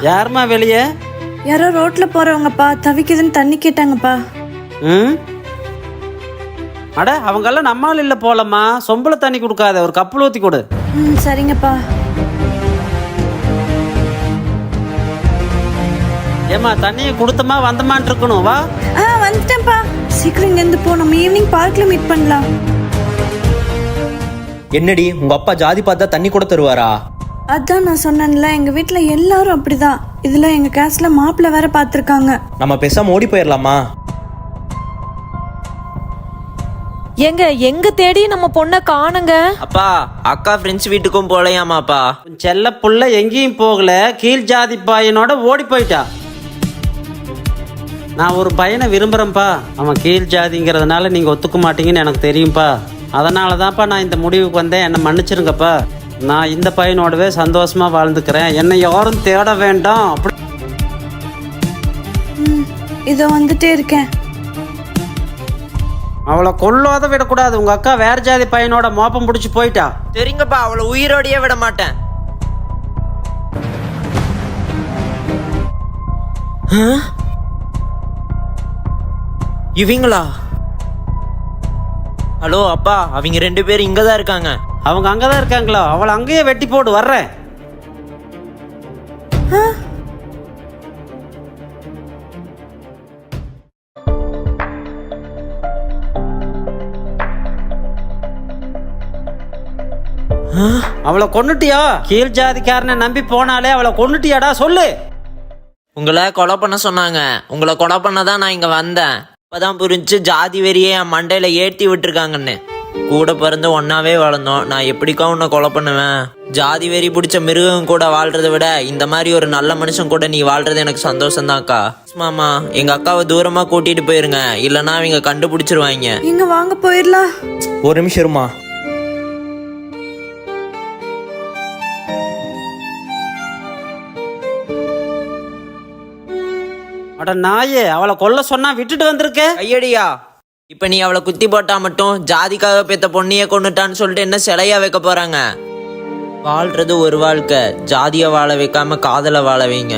யாருமா வெளியே? யாரோ ரோட்ல போறவங்கப்பா, தவிக்குதுன்னு தண்ணி கேட்டாங்கப்பா. அட அவங்கெல்லாம் நம்மால் இல்ல போலம்மா. சொம்பள தண்ணி கொடுக்காத, ஒரு கப்பல் ஊத்தி கொடு. சரிங்கப்பா. ஏமா தண்ணியை கொடுத்தமா வந்தமான் இருக்கணும். வா. வந்துட்டேன்ப்பா. சீக்கிரம் இங்க இருந்து போ, நம்ம ஈவினிங் பார்க்ல மீட் பண்ணலாம். என்னடி உங்க அப்பா ஜாதி பார்த்தா தண்ணி கூட தருவாரா? அதான் நான் சொன்னேன்ல, எங்க வீட்டுல எல்லாரும் அப்படிதான். இதுல எங்க கேஸ்ல மாப்பிள்ள வேற பாத்துருக்காங்க. நம்ம பேசாம ஓடி போயிடலாமா? எங்க தேடி நம்ம பொண்ணை காணுங்க. அப்பா, அக்கா ஃப்ரெண்ட்ஸ் வீட்டுக்கும் போலையாமாப்பா? செல்ல புள்ள எங்கேயும் போகல, கீழ் ஜாதி பையனோட ஓடி போயிட்டா. நான் ஒரு பையனை விரும்புறேன்ப்பா. அவன் கீழ் ஜாதிங்கிறதுனால நீங்க ஒத்துக்க மாட்டீங்கன்னு எனக்கு தெரியும்ப்பா. அதனாலதான்ப்பா நான் இந்த முடிவுக்கு வந்தேன். என்னை மன்னிச்சிருங்கப்பா. நான் இந்த பையனோடவே சந்தோஷமா வாழ்ந்துக்கிறேன். என்னை யாரும் தேட வேண்டாம். அப்படி இதோ வந்துட்டே இருக்கேன். அவளை கொல்லாத விடக்கூடாது. உங்க அக்கா வேற ஜாதி பையனோட மோப்பம் பிடிச்சி போயிட்டா. சரிங்கப்பா, அவளை உயிரோடையே விட மாட்டேன். இவங்களா? ஹலோ அப்பா, அவங்க 2 பேரும் இங்கதான் இருக்காங்க. அவங்க அங்கதான் இருக்காங்களா? அவளை அங்கேயே வெட்டி போடு, வர்றேன். அவளை கொன்னுட்டியா? கீழ் ஜாதிக்காரனை நம்பி போனாலே அவளை கொன்னுட்டியாடா? சொல்லு. உங்களை கொலை பண்ண சொன்னாங்க. உங்களை கொலை பண்ணதான் நான் இங்க வந்தேன். இப்பதான் புரிஞ்சு ஜாதி வெறியே என் மண்டையில ஏற்றி விட்டுருக்காங்கன்னு. கூட பிறந்து ஒன்னாவே வளர்ந்தோம். நான் எப்படிக்கா உன்னை கொலை பண்ணுவேன்? ஜாதி வெறி பிடிச்ச மிருகம் கூட வாழ்றதை விட இந்த மாதிரி ஒரு நல்ல மனுஷன் கூட நீ வாழ்றது எனக்கு சந்தோஷம் தான்க்கா. மாமா, எங்க அக்காவை தூரமா கூட்டிட்டு போயிருங்க, இல்லைன்னா அவங்க கண்டுபிடிச்சிருவாங்க. இங்க வாங்க, போயிடலாம். ஒரு நிமிஷம் இருமா. அட நாயே, அவளை கொல்ல சொன்னா விட்டுட்டு வந்திருக்க. ஐயடியா, இப்ப நீ அவளை குத்தி போட்டா மட்டும் ஜாதிக்காக பெத்த பொண்ணிய கொண்டுட்டான்னு சொல்லிட்டு என்ன சிலையா வைக்க போறாங்க? வாழ்றது ஒரு வாழ்க்கை, ஜாதிய வாழ வைக்காம காதல வாழ வைங்க.